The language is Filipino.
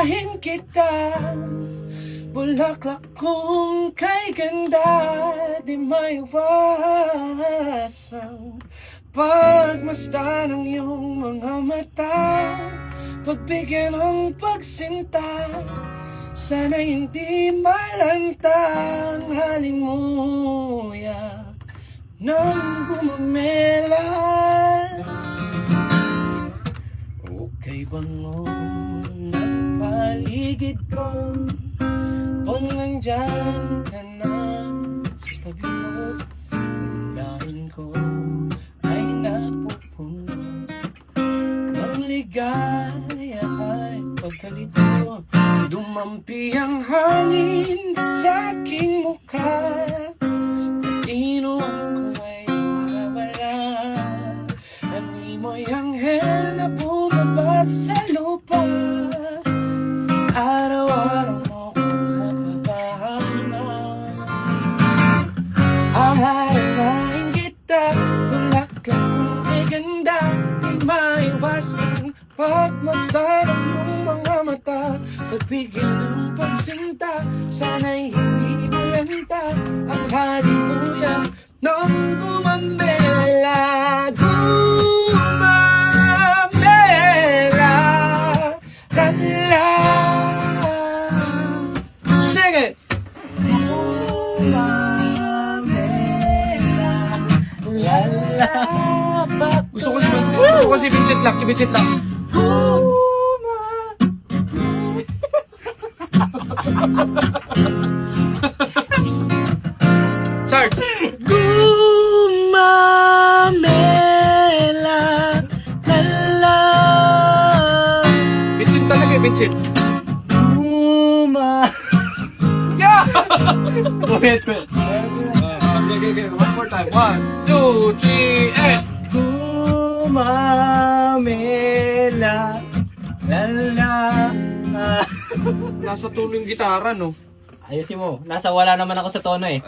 Unahin kita, bulaklak kong kay ganda, di maiwasang pagmasdan ng iyong mga mata. Pagbigyan ng pagsinta, sana'y hindi malantang halimuyak nang gumamela. Okay bangon ang paligid ko, kung nandyan ka na sa tabi mo, damdamin ko ay napupuno ng ligaya at pagkalito. Dumampi ang hangin sa aking mukha, inom ko ay mawala. Animoy anghel na bumaba sa lupa, araw-araw mo kong mapapahama. Haharangain kita, bulaklak kong may ganda, di maiwasan pagmasdan ang iyong mga mata. Pagbigyan ng pagsinta, sana'y hindi malanta ang halimuyak nang gumamela. Gumamela, lala. Sing it! Gumamela, lala. Gusto ko si Vincent lang, si Vincent lang. Sarge! Gumamela, lala. Vincent talaga eh, Vincent. Yeah! Wait. Okay. One more time. 1, 2, 3, and... Gumamela, lala. Nasa tulo yung gitara, no? Ayusin mo, nasa wala naman ako sa tono eh.